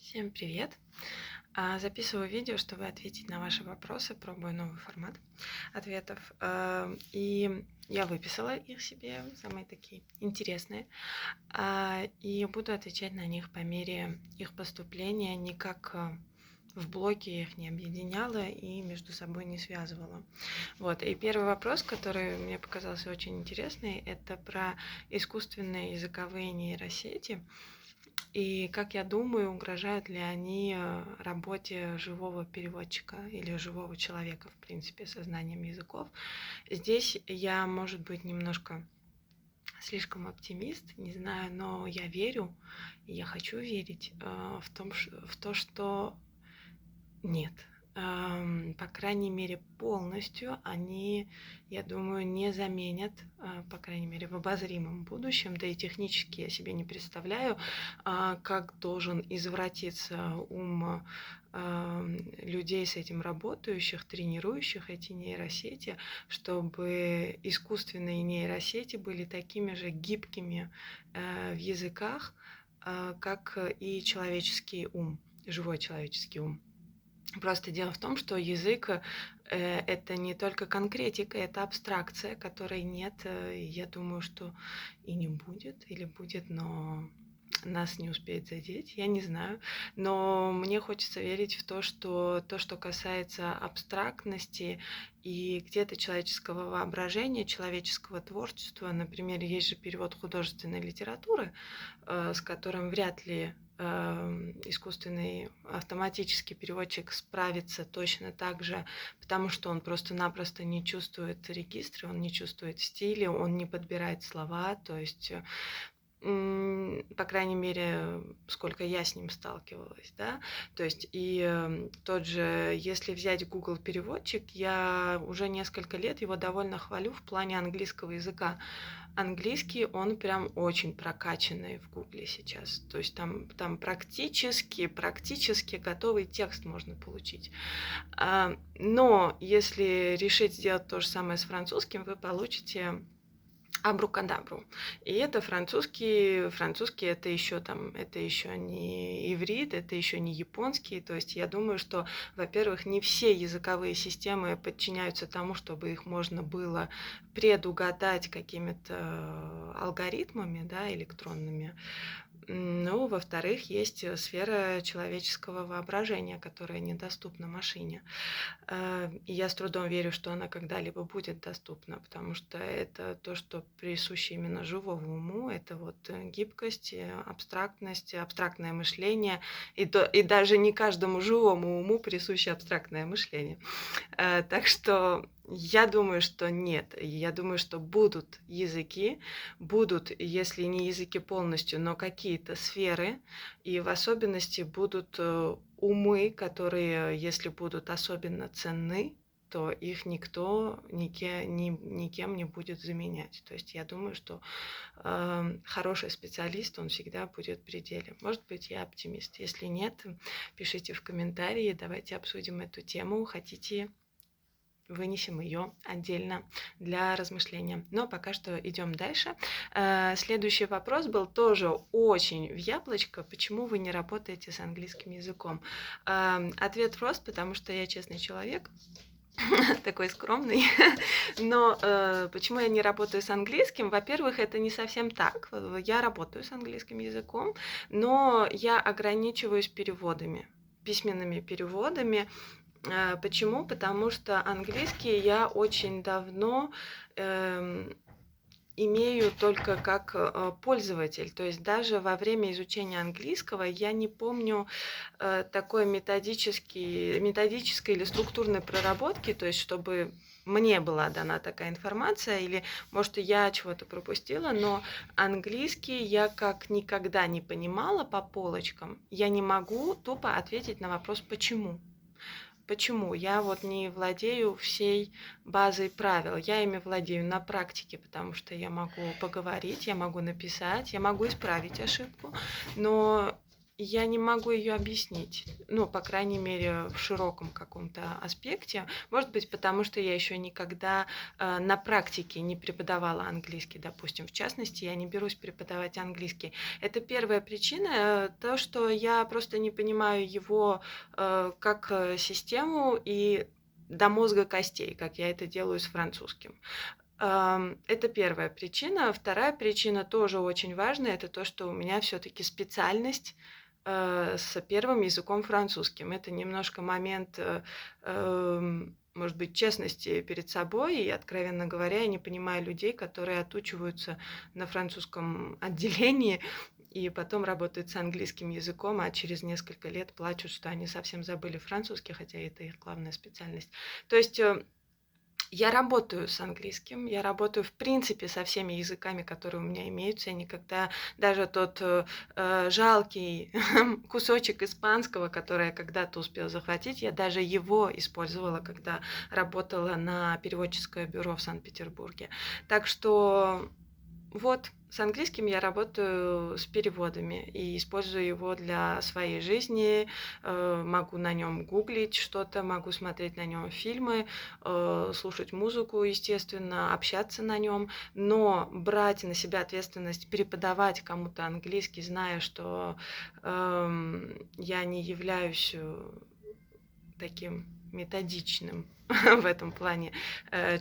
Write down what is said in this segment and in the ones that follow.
Всем привет! Записываю видео, чтобы ответить на ваши вопросы. Пробую новый формат ответов. И я выписала их себе, самые такие интересные. И буду отвечать на них по мере их поступления, никак в блоке я их не объединяла и между собой не связывала. Вот. И первый вопрос, который мне показался очень интересный, это про искусственные языковые нейросети. И как я думаю, угрожают ли они работе живого переводчика или живого человека, в принципе, со знанием языков? Здесь я, может быть, немножко слишком оптимист, не знаю, но я верю, и я хочу верить в то, что нет. По крайней мере, полностью они, я думаю, не заменят, по крайней мере, в обозримом будущем, да и технически я себе не представляю, как должен извратиться ум людей с этим работающих, тренирующих эти нейросети, чтобы искусственные нейросети были такими же гибкими в языках, как и человеческий ум, живой человеческий ум. Просто дело в том, что язык это не только конкретика, это абстракция, которой нет, я думаю, что и не будет, или будет, но нас не успеет задеть, я не знаю. Но мне хочется верить в то, что касается абстрактности и где-то человеческого воображения, человеческого творчества. Например, есть же перевод художественной литературы, с которым вряд ли искусственный автоматический переводчик справится точно так же, потому что он просто-напросто не чувствует регистры, он не чувствует стиля, он не подбирает слова, то есть по крайней мере, сколько я с ним сталкивалась, да. То есть тот же, если взять Google переводчик, я уже несколько лет его довольно хвалю в плане английского языка. Английский, он прям очень прокачанный в Гугле сейчас. То есть там практически готовый текст можно получить. Но если решить сделать то же самое с французским, вы получите абрукадабру. И это французский. Французский это еще не иврит, это еще не японский. То есть я думаю, что, во-первых, не все языковые системы подчиняются тому, чтобы их можно было предугадать какими-то алгоритмами, да, электронными. Ну, во-вторых, есть сфера человеческого воображения, которая недоступна машине. И я с трудом верю, что она когда-либо будет доступна, потому что это то, что присуще именно живому уму. Это вот гибкость, абстрактность, абстрактное мышление. И даже не каждому живому уму присуще абстрактное мышление. Так что я думаю, что нет. Я думаю, что будут языки, будут, если не языки полностью, но какие-то сферы, и в особенности будут умы, которые, если будут особенно ценны, то их никто никем не будет заменять. То есть я думаю, что хороший специалист, он всегда будет в пределе. Может быть, я оптимист. Если нет, пишите в комментарии, давайте обсудим эту тему. Хотите, вынесем ее отдельно для размышления. Но пока что идем дальше. Следующий вопрос был тоже очень в яблочко. Почему вы не работаете с английским языком? Ответ прост, потому что я честный человек, такой скромный. Но почему я не работаю с английским? Во-первых, это не совсем так. Я работаю с английским языком, но я ограничиваюсь переводами, письменными переводами. Почему? Потому что английский я очень давно имею только как пользователь. То есть даже во время изучения английского я не помню такой методической или структурной проработки, то есть чтобы мне была дана такая информация, или, может, я чего-то пропустила, но английский я как никогда не понимала по полочкам. Я не могу тупо ответить на вопрос «почему?». Почему? Я вот не владею всей базой правил. Я ими владею на практике, потому что я могу поговорить, я могу написать, я могу исправить ошибку, но я не могу ее объяснить. Ну, по крайней мере, в широком каком-то аспекте. Может быть, потому что я еще никогда на практике не преподавала английский, допустим. В частности, я не берусь преподавать английский. Это первая причина, то, что я просто не понимаю его как систему и до мозга костей, как я это делаю с французским. Это первая причина. Вторая причина тоже очень важная. Это то, что у меня все-таки специальность с первым языком французским. Это немножко момент, может быть, честности перед собой. И, откровенно говоря, я не понимаю людей, которые отучиваются на французском отделении и потом работают с английским языком, а через несколько лет плачут, что они совсем забыли французский, хотя это их главная специальность. То есть я работаю с английским, я работаю, в принципе, со всеми языками, которые у меня имеются. Я никогда даже тот жалкий кусочек испанского, который я когда-то успела захватить, я даже его использовала, когда работала на переводческое бюро в Санкт-Петербурге. Так что вот, с английским я работаю с переводами и использую его для своей жизни. Могу на нем гуглить что-то, могу смотреть на нем фильмы, слушать музыку, естественно, общаться на нем. Но брать на себя ответственность преподавать кому-то английский, зная, что я не являюсь таким методичным в этом плане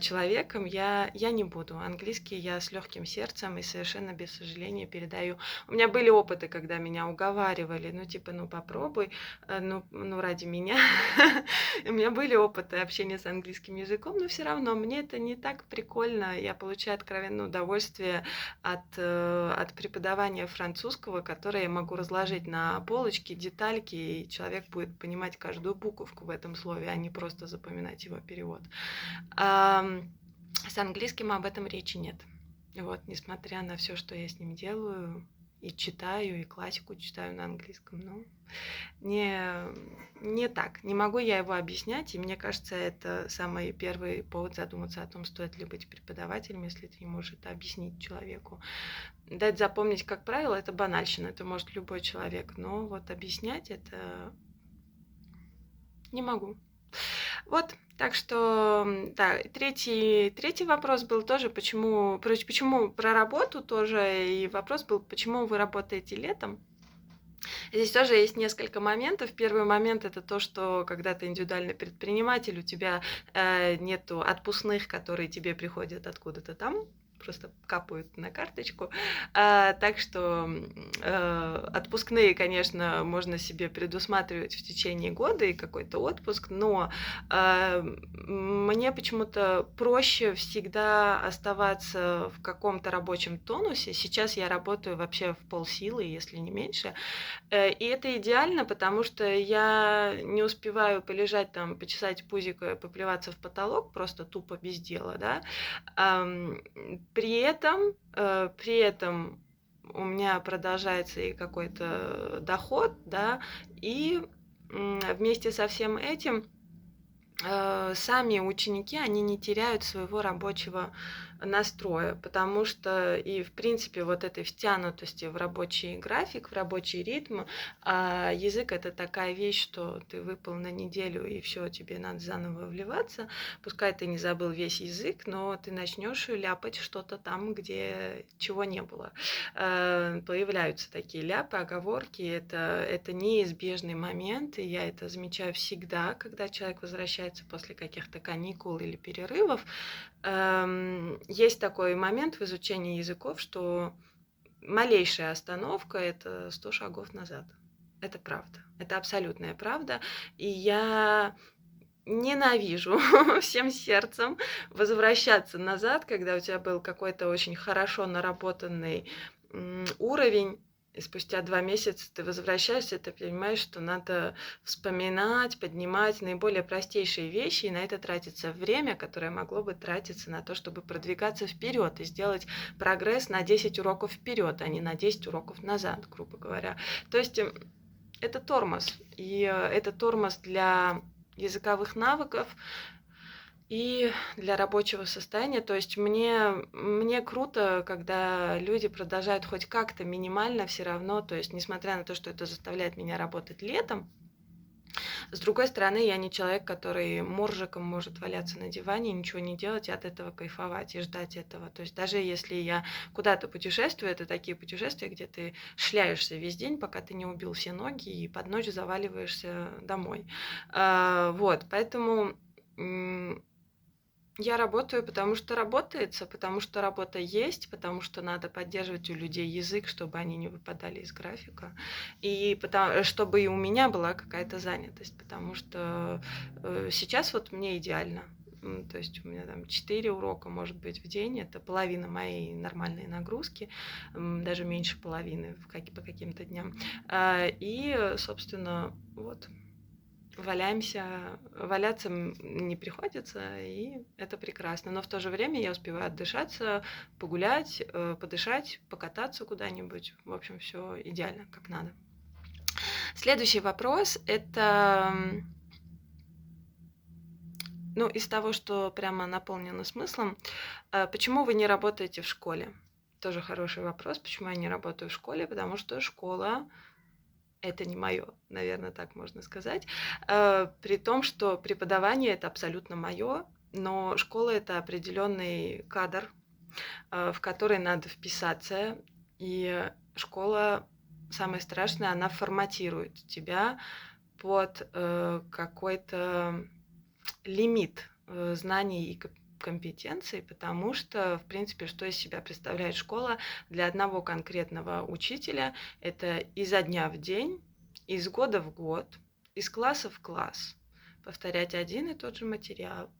человеком, я не буду. Английский я с легким сердцем и совершенно без сожаления передаю. У меня были опыты, когда меня уговаривали, ну типа, ну попробуй, ну ради меня. У меня были опыты общения с английским языком, но все равно мне это не так прикольно. Я получаю откровенное удовольствие от преподавания французского, которое я могу разложить на полочке, детальки, и человек будет понимать каждую буковку в этом слове, а не просто запоминать его перевод. С английским об этом речи нет. Вот, несмотря на все, что я с ним делаю, и читаю, и классику читаю на английском, но не так. Не могу я его объяснять, и мне кажется, это самый первый повод задуматься о том, стоит ли быть преподавателем, если ты не можешь это объяснить человеку. Дать запомнить, как правило, это банальщина, это может любой человек, но вот объяснять это не могу. Вот, так что, да, третий вопрос был тоже, почему про работу тоже, и вопрос был, почему вы работаете летом. Здесь тоже есть несколько моментов. Первый момент это то, что когда ты индивидуальный предприниматель, у тебя нету отпускных, которые тебе приходят откуда-то там, просто капают на карточку. Так что отпускные, конечно, можно себе предусматривать в течение года и какой-то отпуск, но мне почему-то проще всегда оставаться в каком-то рабочем тонусе. Сейчас я работаю вообще в полсилы, если не меньше. И это идеально, потому что я не успеваю полежать там, почесать пузико, поплеваться в потолок, просто тупо без дела, да. При этом у меня продолжается и какой-то доход, да, и вместе со всем этим сами ученики, они не теряют своего рабочего настроя, потому что и, в принципе, вот этой втянутости в рабочий график, в рабочий ритм, язык – это такая вещь, что ты выпал на неделю, и все, тебе надо заново вливаться. Пускай ты не забыл весь язык, но ты начнешь ляпать что-то там, где чего не было. Появляются такие ляпы, оговорки, это неизбежный момент, и я это замечаю всегда, когда человек возвращается после каких-то каникул или перерывов. Есть такой момент в изучении языков, что малейшая остановка – это 100 шагов назад. Это правда. Это абсолютная правда. И я ненавижу всем сердцем возвращаться назад, когда у тебя был какой-то очень хорошо наработанный уровень, и спустя 2 месяца ты возвращаешься, ты понимаешь, что надо вспоминать, поднимать наиболее простейшие вещи, и на это тратится время, которое могло бы тратиться на то, чтобы продвигаться вперед и сделать прогресс на 10 уроков вперед, а не на 10 уроков назад, грубо говоря. То есть это тормоз, и это тормоз для языковых навыков, и для рабочего состояния. То есть мне круто, когда люди продолжают хоть как-то минимально все равно, то есть несмотря на то, что это заставляет меня работать летом, с другой стороны, я не человек, который моржиком может валяться на диване, ничего не делать и от этого кайфовать и ждать этого. То есть даже если я куда-то путешествую, это такие путешествия, где ты шляешься весь день, пока ты не убил все ноги и под ночь заваливаешься домой. Вот, поэтому я работаю, потому что работается, потому что работа есть, потому что надо поддерживать у людей язык, чтобы они не выпадали из графика, и чтобы и у меня была какая-то занятость, потому что сейчас вот мне идеально. То есть у меня там 4 урока, может быть, в день. Это половина моей нормальной нагрузки, даже меньше половины по каким-то дням. Собственно, вот валяться не приходится, и это прекрасно. Но в то же время я успеваю отдышаться, погулять, подышать, покататься куда-нибудь. В общем, все идеально, как надо. Следующий вопрос – это, из того, что прямо наполнено смыслом, почему вы не работаете в школе? Тоже хороший вопрос, почему я не работаю в школе, потому что школа это не мое, наверное, так можно сказать. При том, что преподавание это абсолютно мое, но школа это определенный кадр, в который надо вписаться. И школа, самое страшное, она форматирует тебя под какой-то лимит знаний и компетенций, потому что, в принципе, что из себя представляет школа для одного конкретного учителя, это изо дня в день, из года в год, из класса в класс повторять один и тот же материал,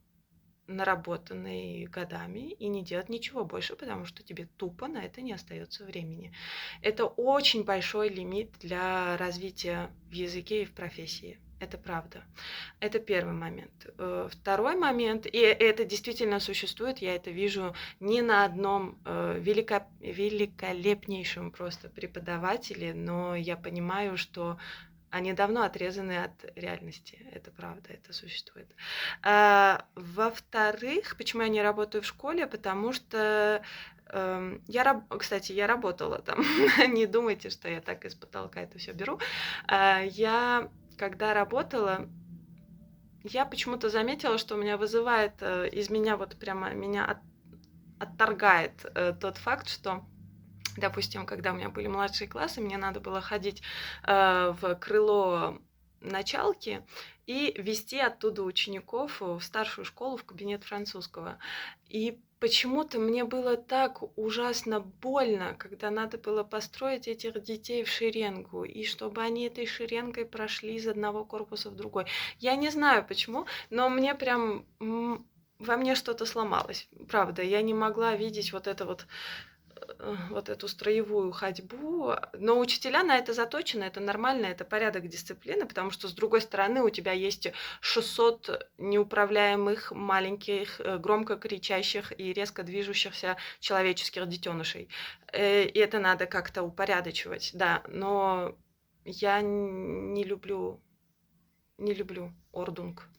наработанный годами, и не делать ничего больше, потому что тебе тупо на это не остается времени. Это очень большой лимит для развития в языке и в профессии. Это правда. Это первый момент. Второй момент, и это действительно существует, я это вижу не на одном великолепнейшем просто преподавателе, но я понимаю, что они давно отрезаны от реальности. Это правда, это существует. Во-вторых, почему я не работаю в школе? Потому что кстати, я работала там. Не думайте, что я так из потолка это все беру. Я, когда работала, я почему-то заметила, что меня вызывает из меня вот прямо меня отторгает тот факт, что, допустим, когда у меня были младшие классы, мне надо было ходить в крыло началки и вести оттуда учеников в старшую школу, в кабинет французского. И почему-то мне было так ужасно больно, когда надо было построить этих детей в шеренгу, и чтобы они этой шеренгой прошли из одного корпуса в другой. Я не знаю почему, но мне прям во мне что-то сломалось. Правда, я не могла видеть вот эту строевую ходьбу. Но учителя на это заточены, это нормально, это порядок дисциплины, потому что, с другой стороны, у тебя есть 600 неуправляемых, маленьких, громко кричащих и резко движущихся человеческих детенышей. И это надо как-то упорядочивать, да. Но я не люблю ордунг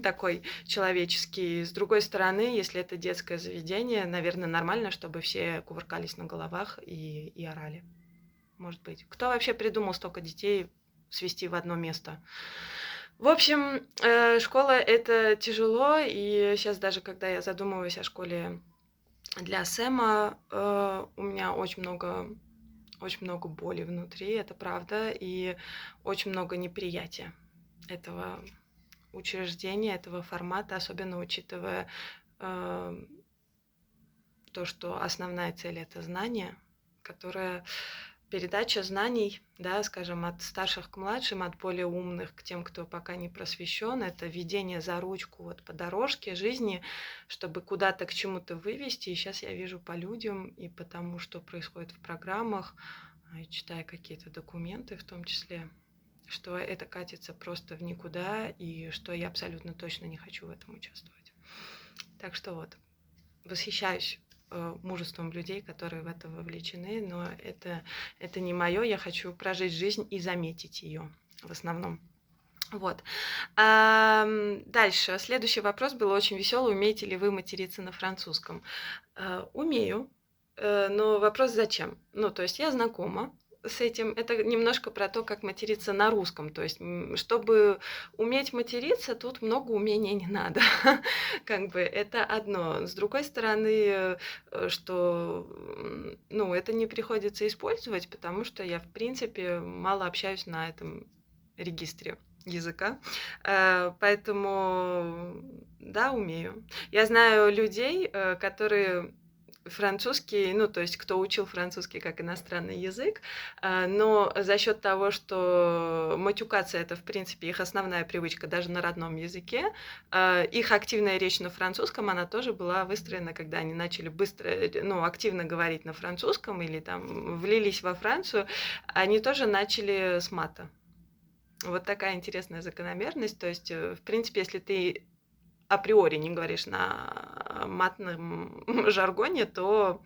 такой человеческий. С другой стороны, если это детское заведение, наверное, нормально, чтобы все кувыркались на головах и орали. Может быть. Кто вообще придумал столько детей свести в одно место? В общем, школа это тяжело, и сейчас даже когда я задумываюсь о школе для Сэма, у меня очень много боли внутри, это правда, и очень много неприятия этого учреждения, этого формата, особенно учитывая то, что основная цель это знание, которое передача знаний, да, скажем, от старших к младшим, от более умных к тем, кто пока не просвещен, это ведение за ручку вот по дорожке жизни, чтобы куда-то к чему-то вывести. И сейчас я вижу по людям и по тому, что происходит в программах, читая какие-то документы в том числе, что это катится просто в никуда, и что я абсолютно точно не хочу в этом участвовать. Так что вот, восхищаюсь мужеством людей, которые в это вовлечены, но это не мое, я хочу прожить жизнь и заметить ее в основном. Вот. Дальше. Следующий вопрос был очень веселый. Умеете ли вы материться на французском? Умею, но вопрос зачем? Ну, то есть я знакома с этим. Это немножко про то, как материться на русском. То есть, чтобы уметь материться, тут много умения не надо. Как бы это одно. С другой стороны, что, ну, это не приходится использовать, потому что я, в принципе, мало общаюсь на этом регистре языка. Поэтому да, умею. Я знаю людей, которые французский, ну, то есть кто учил французский как иностранный язык, но за счет того, что матюкаться это, в принципе, их основная привычка даже на родном языке, их активная речь на французском, она тоже была выстроена, когда они начали быстро, ну, активно говорить на французском или там влились во Францию, они тоже начали с мата. Вот такая интересная закономерность. То есть, в принципе, если ты априори не говоришь на матном жаргоне, то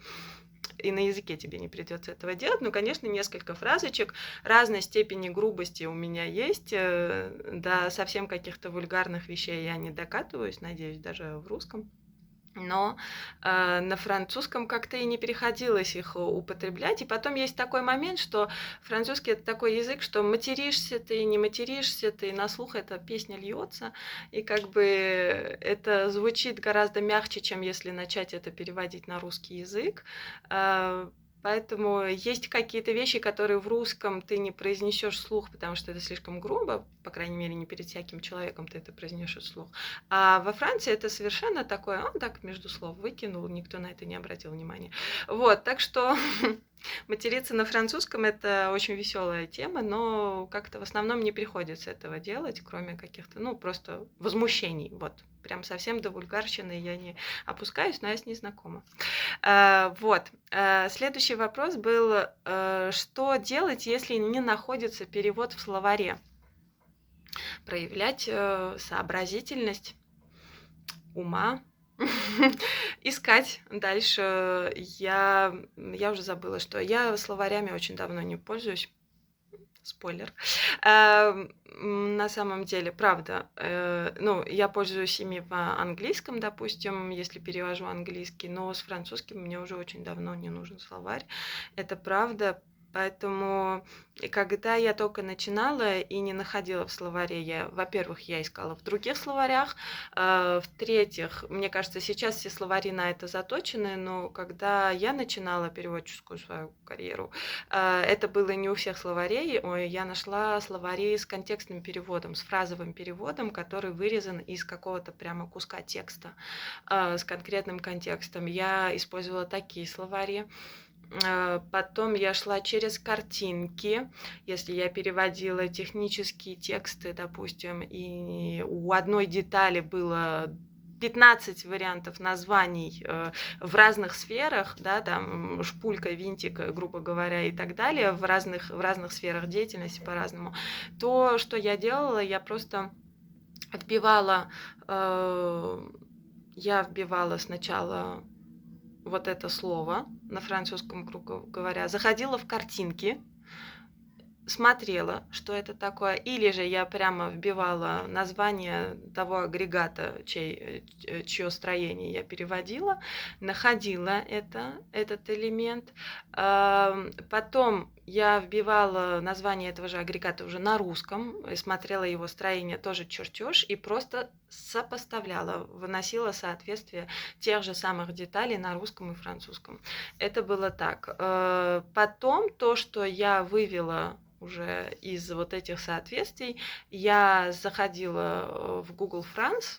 и на языке тебе не придется этого делать. Ну, конечно, несколько фразочек разной степени грубости у меня есть. До совсем каких-то вульгарных вещей я не докатываюсь, надеюсь, даже в русском. Но на французском как-то и не приходилось их употреблять. И потом есть такой момент, что французский это такой язык, что материшься ты, не материшься ты, на слух эта песня льется, и как бы это звучит гораздо мягче, чем если начать это переводить на русский язык. Поэтому есть какие-то вещи, которые в русском ты не произнесешь вслух, потому что это слишком грубо, по крайней мере, не перед всяким человеком ты это произнесешь вслух. А во Франции это совершенно такое, он так между слов выкинул, никто на это не обратил внимания. Вот, так что материться на французском это очень веселая тема, но как-то в основном не приходится этого делать, кроме каких-то, ну, просто возмущений. Вот, прям совсем до вульгарщины я не опускаюсь, но я с ней знакома. Вот. Следующий вопрос был, что делать, если не находится перевод в словаре? Проявлять сообразительность, ума, искать дальше. Я уже забыла, что я словарями очень давно не пользуюсь. Спойлер. На самом деле, правда, ну, я пользуюсь ими в английском, допустим, если перевожу английский, но с французским мне уже очень давно не нужен словарь. Это правда. Поэтому, когда я только начинала и не находила в словаре, во-первых, я искала в других словарях, в-третьих, мне кажется, сейчас все словари на это заточены, но когда я начинала переводческую свою карьеру, это было не у всех словарей. Я нашла словари с контекстным переводом, с фразовым переводом, который вырезан из какого-то прямо куска текста с конкретным контекстом. Я использовала такие словари. Потом я шла через картинки, если я переводила технические тексты, допустим, и у одной детали было 15 вариантов названий в разных сферах, да, там шпулька, винтик, грубо говоря, и так далее, в разных сферах деятельности по-разному, то, что я делала, я просто вбивала, я вбивала сначала вот это слово на французском, грубо говоря, заходила в картинки, смотрела, что это такое, или же я прямо вбивала название того агрегата, чье строение я переводила, находила этот элемент. Потом я вбивала название этого же агрегата уже на русском, и смотрела его строение, тоже чертеж, и просто сопоставляла, выносила соответствие тех же самых деталей на русском и французском. Это было так. Потом то, что я вывела уже из вот этих соответствий, я заходила в Google France,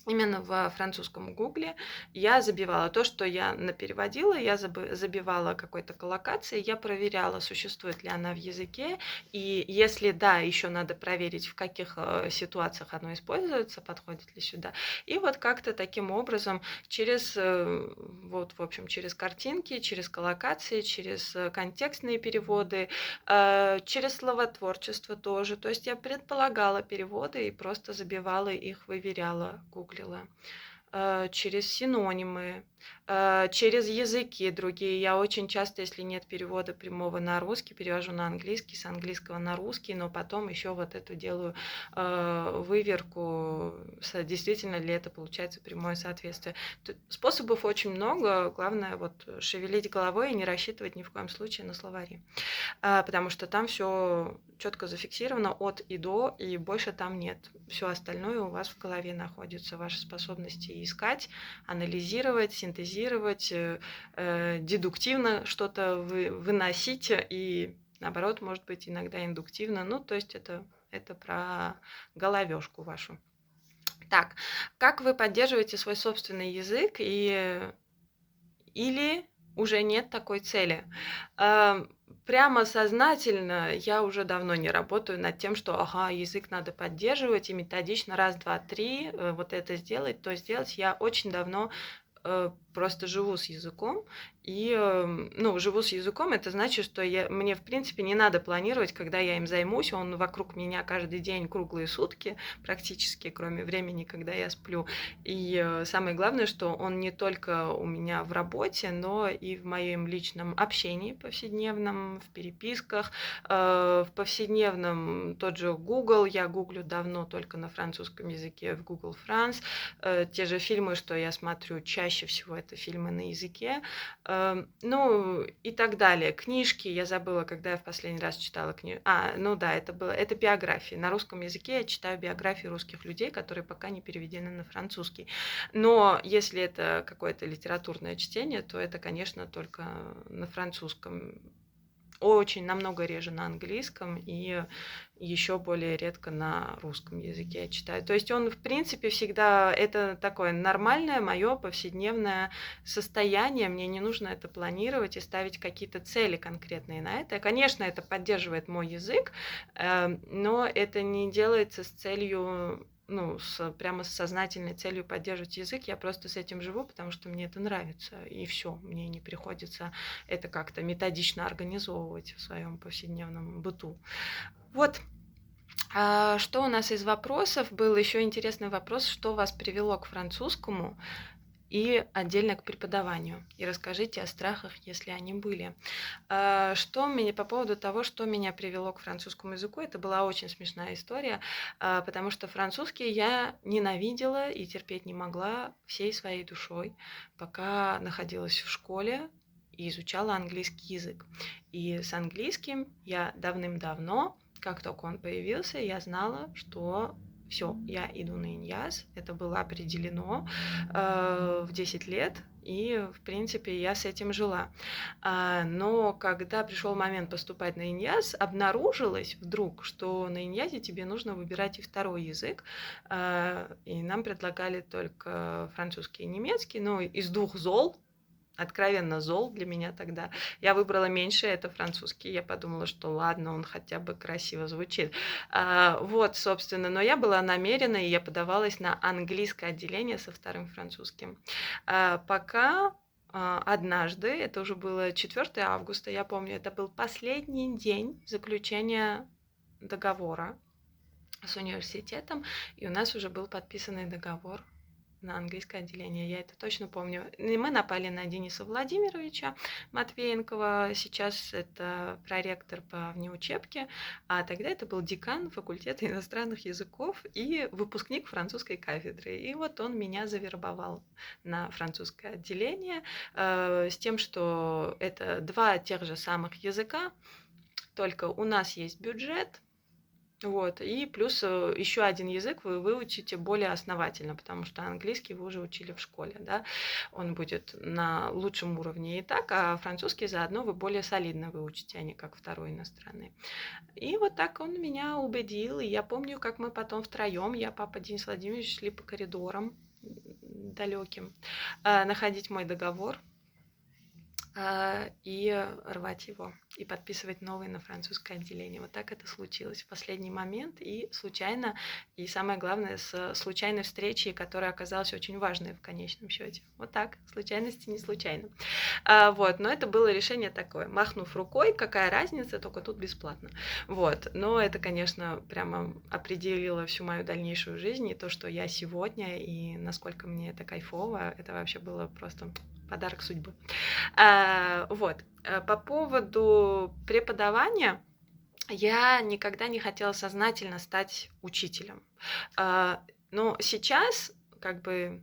именно в французском гугле, я забивала то, что я напереводила, я забивала какой-то коллокацией, я проверяла, существует ли она в языке, и если да, еще надо проверить, в каких ситуациях оно используется, подходит ли сюда. И вот как-то таким образом через, вот, в общем, через картинки, через коллокации, через контекстные переводы, через словотворчество тоже. То есть я предполагала переводы и просто забивала их, выверяла, гуглила. через синонимы, через языки другие. Я очень часто, если нет перевода прямого на русский, перевожу на английский, с английского на русский, но потом еще вот эту делаю выверку, действительно ли это получается прямое соответствие. Способов очень много, главное вот шевелить головой и не рассчитывать ни в коем случае на словари, потому что там все четко зафиксировано от и до, и больше там нет. Все остальное у вас в голове находится, ваши способности искать, анализировать, синтезировать, дедуктивно что-то выносить и, наоборот, может быть, иногда индуктивно. Ну, то есть это про головешку вашу. Так, как вы поддерживаете свой собственный язык или уже нет такой цели? Прямо сознательно я уже давно не работаю над тем, что язык надо поддерживать и методично раз, два, три вот это сделать, то сделать. Я очень давно просто живу с языком. И, живу с языком, это значит, что мне, в принципе, не надо планировать, когда я им займусь. Он вокруг меня каждый день, круглые сутки, практически, кроме времени, когда я сплю. И самое главное, что он не только у меня в работе, но и в моем личном общении повседневном, в переписках, в повседневном тот же Google. Я гуглю давно только на французском языке в Google France. Те же фильмы, что я смотрю, чаще всего это фильмы на языке. И так далее. Книжки, я забыла, когда я в последний раз читала книгу. Это биографии. На русском языке я читаю биографии русских людей, которые пока не переведены на французский. Но если это какое-то литературное чтение, то это, конечно, только на французском. Очень намного реже на английском и еще более редко на русском языке я читаю. То есть он, в принципе, всегда это такое нормальное мое повседневное состояние. Мне не нужно это планировать и ставить какие-то цели конкретные на это. Конечно, это поддерживает мой язык, но это не делается с целью прямо с сознательной целью поддерживать язык. Я просто с этим живу, потому что мне это нравится, и все. Мне не приходится это как-то методично организовывать в своем повседневном быту. Вот. Что у нас из вопросов? Был еще интересный вопрос, что вас привело к французскому и отдельно к преподаванию. И расскажите о страхах, если они были. По поводу того, что меня привело к французскому языку, это была очень смешная история, потому что французский я ненавидела и терпеть не могла всей своей душой, пока находилась в школе и изучала английский язык. И с английским я давным-давно, как только он появился, я знала, что все, я иду на иньяз, это было определено в 10 лет, и, в принципе, я с этим жила. Но когда пришел момент поступать на иньяз, обнаружилось вдруг, что на иньязе тебе нужно выбирать и второй язык, и нам предлагали только французский и немецкий, но из двух зол, откровенно зол для меня тогда. Я выбрала меньше, это французский. Я подумала, что ладно, он хотя бы красиво звучит. Собственно, но я была намерена, и я подавалась на английское отделение со вторым французским. Пока однажды, это уже было 4 августа, я помню, это был последний день заключения договора с университетом, и у нас уже был подписанный договор на английское отделение, я это точно помню. И мы напали на Дениса Владимировича Матвеенкова, сейчас это проректор по внеучебке, а тогда это был декан факультета иностранных языков и выпускник французской кафедры. И вот он меня завербовал на французское отделение с тем, что это 2 тех же самых языка, только у нас есть бюджет, и плюс еще один язык вы выучите более основательно, потому что английский вы уже учили в школе, да, он будет на лучшем уровне и так, а французский заодно вы более солидно выучите, а не как второй иностранный. И вот так он меня убедил, и я помню, как мы потом втроем, я, папа, Денис Владимирович, шли по коридорам далеким находить мой договор. и рвать его, и подписывать новый на французское отделение. Вот так это случилось в последний момент и случайно, и самое главное, с случайной встречи, которая оказалась очень важной в конечном счете. Вот так, случайности не случайно. Вот, но это было решение такое, махнув рукой, какая разница, только тут бесплатно. Вот, но это, конечно, прямо определило всю мою дальнейшую жизнь, и то, что я сегодня, и насколько мне это кайфово, это вообще было просто подарок судьбы. Вот. По поводу преподавания, я никогда не хотела сознательно стать учителем. Но сейчас, avec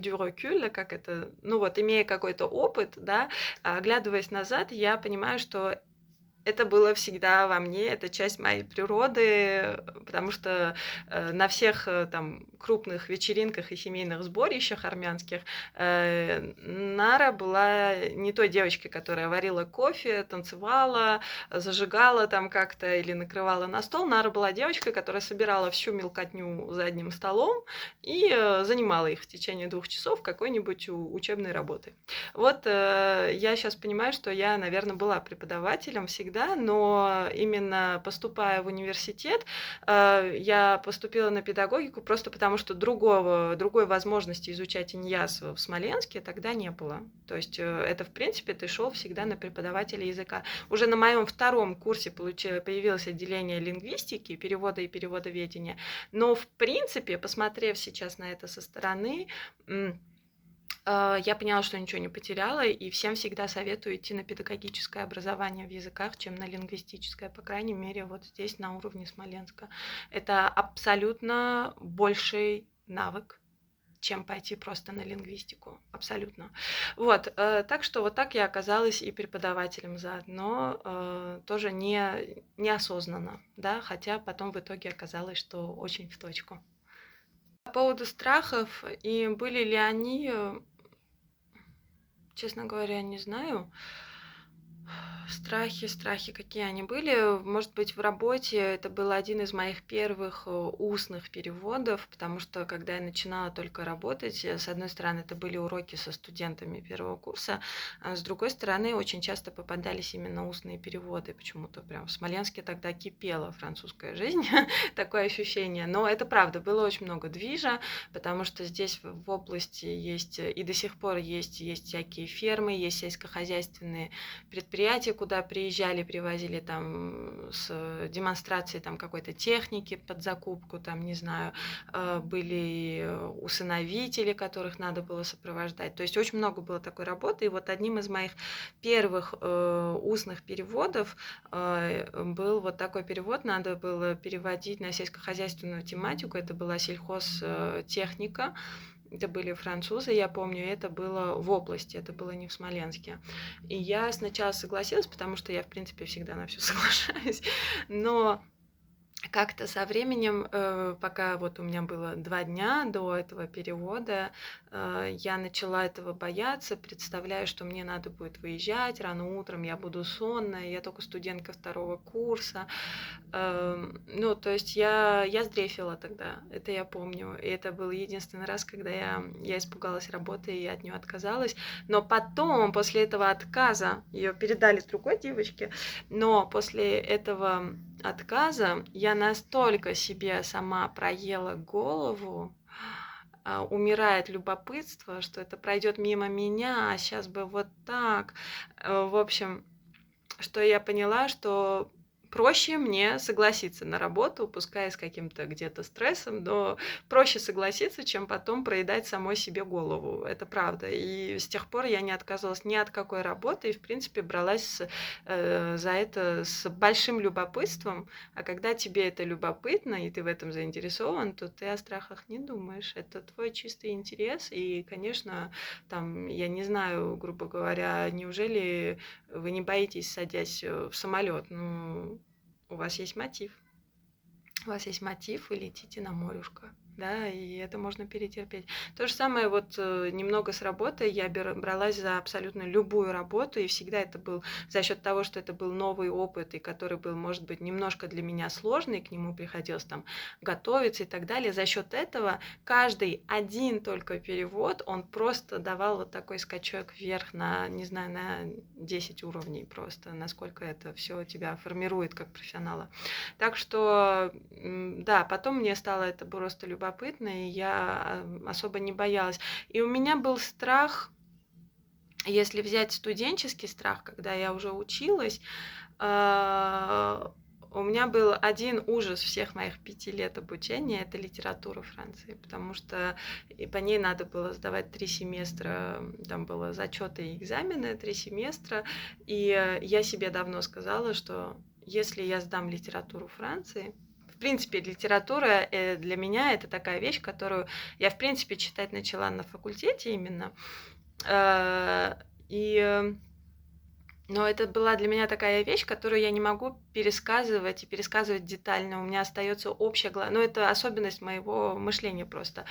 du recul, как это, ну вот, имея какой-то опыт, да, оглядываясь назад, я понимаю, что это было всегда во мне, это часть моей природы, потому что на всех там крупных вечеринках и семейных сборищах армянских Нара была не той девочкой, которая варила кофе, танцевала, зажигала там как-то или накрывала на стол. Нара была девочкой, которая собирала всю мелкотню за одним столом и занимала их в течение 2 часов какой-нибудь учебной работой. Вот я сейчас понимаю, что я, наверное, была преподавателем всегда, но именно поступая в университет, я поступила на педагогику просто потому, что другой возможности изучать иньяс в Смоленске тогда не было. То есть это, в принципе, ты шел всегда на преподавателя языка. Уже на моем 2-м курсе появилось отделение лингвистики, перевода и переводоведения, но, в принципе, посмотрев сейчас на это со стороны, я поняла, что ничего не потеряла, и всем всегда советую идти на педагогическое образование в языках, чем на лингвистическое, по крайней мере, вот здесь на уровне Смоленска. Это абсолютно больший навык, чем пойти просто на лингвистику. Абсолютно. Вот, так что вот так я оказалась и преподавателем заодно, тоже неосознанно, да, хотя потом в итоге оказалось, что очень в точку. По поводу страхов, и были ли они, честно говоря, не знаю. Страхи, какие они были. Может быть, в работе это был один из моих первых устных переводов, потому что когда я начинала только работать, с одной стороны, это были уроки со студентами 1-го курса, а с другой стороны, очень часто попадались именно устные переводы. Почему-то прям в Смоленске тогда кипела французская жизнь, такое ощущение. Но это правда, было очень много движа, потому что здесь в области есть и до сих пор есть всякие фермы, есть сельскохозяйственные предприятия, куда приезжали, привозили там с демонстрацией там какой-то техники под закупку, там, не знаю, были усыновители, которых надо было сопровождать. То есть очень много было такой работы. И вот одним из моих первых устных переводов был вот такой перевод. Надо было переводить на сельскохозяйственную тематику. Это была сельхозтехника. Это были французы, я помню, это было в области, это было не в Смоленске. И я сначала согласилась, потому что я, в принципе, всегда на все соглашаюсь, но как-то со временем, пока вот у меня было 2 дня до этого перевода, я начала этого бояться, представляю, что мне надо будет выезжать рано утром, я буду сонная, я только студентка 2-го курса. Ну, то есть я сдрефила тогда, это я помню. И это был единственный раз, когда я испугалась работы и от нее отказалась. Но потом, после этого отказа, ее передали с другой девочке, но после этого отказа я настолько себе сама проела голову, умирает любопытство, что это пройдет мимо меня, а сейчас бы вот так. В общем, что я поняла, что проще мне согласиться на работу, пускай с каким-то где-то стрессом, но проще согласиться, чем потом проедать самой себе голову. Это правда. И с тех пор я не отказывалась ни от какой работы и, в принципе, бралась за это с большим любопытством. А когда тебе это любопытно, и ты в этом заинтересован, то ты о страхах не думаешь. Это твой чистый интерес. И, конечно, там, я не знаю, грубо говоря, неужели вы не боитесь, садясь в самолет? Ну, у вас есть мотив. У вас есть мотив, вы летите на морюшко. да, и это можно перетерпеть. То же самое вот немного с работой. Я бралась за абсолютно любую работу, и всегда это был за счет того, что это был новый опыт, и который был, может быть, немножко для меня сложный, к нему приходилось там готовиться и так далее. За счет этого каждый один только перевод, он просто давал вот такой скачок вверх на, не знаю, на 10 уровней просто, насколько это все тебя формирует как профессионала. Так что, да, потом мне стало это просто любопытно, и я особо не боялась. И у меня был страх, если взять студенческий страх, когда я уже училась, у меня был один ужас всех моих 5 лет обучения — это литература Франции, потому что и по ней надо было сдавать 3 семестра, там было зачеты и экзамены 3 семестра, и я себе давно сказала, что если я сдам литературу Франции, в принципе, литература для меня это такая вещь, которую я, в принципе, читать начала на факультете именно, и но это была для меня такая вещь, которую я не могу пересказывать и пересказывать детально. У меня остается общая ну, это особенность моего мышления просто.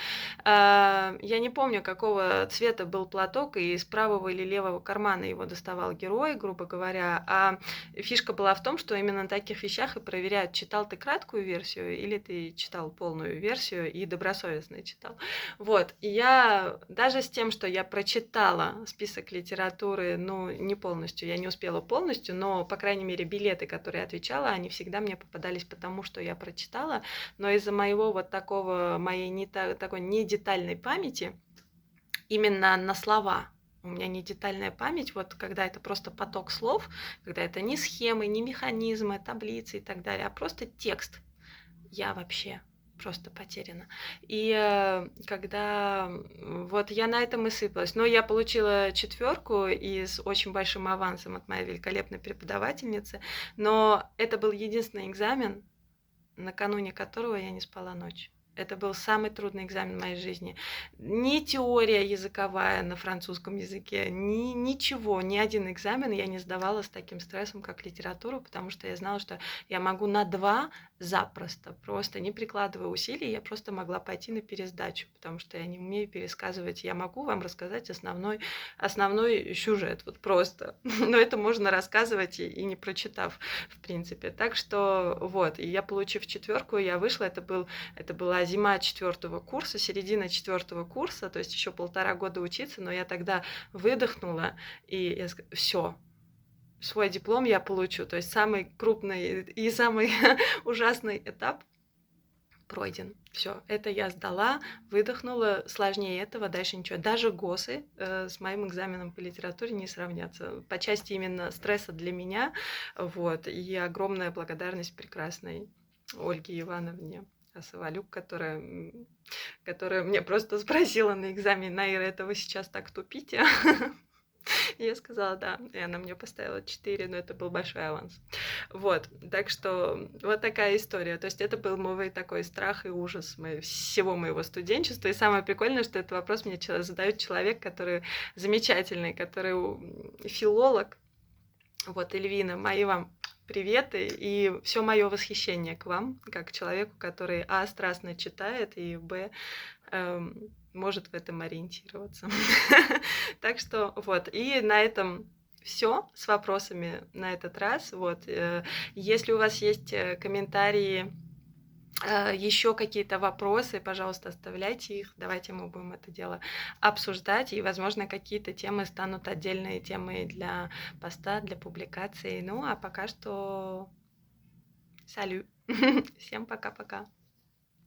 Я не помню, какого цвета был платок, и из правого или левого кармана его доставал герой, грубо говоря. А фишка была в том, что именно на таких вещах и проверяют, читал ты краткую версию или ты читал полную версию и добросовестно читал. Вот. И я даже с тем, что я прочитала список литературы, ну, не полностью, я не успела полностью, но, по крайней мере, билеты, которые я отвечала, они всегда мне попадались потому, что я прочитала, но из-за моего вот такого, моей такой недетальной памяти, именно на слова, у меня не детальная память, вот когда это просто поток слов, когда это не схемы, не механизмы, таблицы и так далее, а просто текст, я вообще просто потеряна. И когда вот я на этом и сыпалась. Но я получила 4 и с очень большим авансом от моей великолепной преподавательницы. Но это был единственный экзамен, накануне которого я не спала ночь. Это был самый трудный экзамен в моей жизни. Ни теория языковая на французском языке, ничего, ни один экзамен я не сдавала с таким стрессом, как литературу, потому что я знала, что я могу на 2 запросто, просто не прикладывая усилий, я просто могла пойти на пересдачу, потому что я не умею пересказывать. Я могу вам рассказать основной сюжет, вот просто. Но это можно рассказывать и не прочитав, в принципе. Так что вот, и я, получив 4, я вышла, это была зима 4 курса, середина 4 курса, то есть еще 1,5 года учиться, но я тогда выдохнула, и я сказала, все, свой диплом я получу. То есть самый крупный и самый ужасный этап пройден. Все, это я сдала, выдохнула, сложнее этого, дальше ничего. Даже ГОСы с моим экзаменом по литературе не сравнятся. По части именно стресса для меня, вот, и огромная благодарность прекрасной Ольге Ивановне Савалюк, которая мне просто спросила на экзамене: «Наира, это вы сейчас так тупите?» И я сказала «да», и она мне поставила 4, но это был большой аванс. Вот, так что вот такая история. То есть это был мой такой страх и ужас всего моего студенчества. И самое прикольное, что этот вопрос мне задает человек, который замечательный, который филолог. Вот, Эльвина, мои вам приветы и все мое восхищение к вам, как к человеку, который страстно читает, и может в этом ориентироваться. Так что вот, и на этом все с вопросами на этот раз. Вот, если у вас есть комментарии, еще какие-то вопросы, пожалуйста, оставляйте их. Давайте мы будем это дело обсуждать, и, возможно, какие-то темы станут отдельные темой для поста, для публикации. Ну, а пока что салют. Всем пока-пока.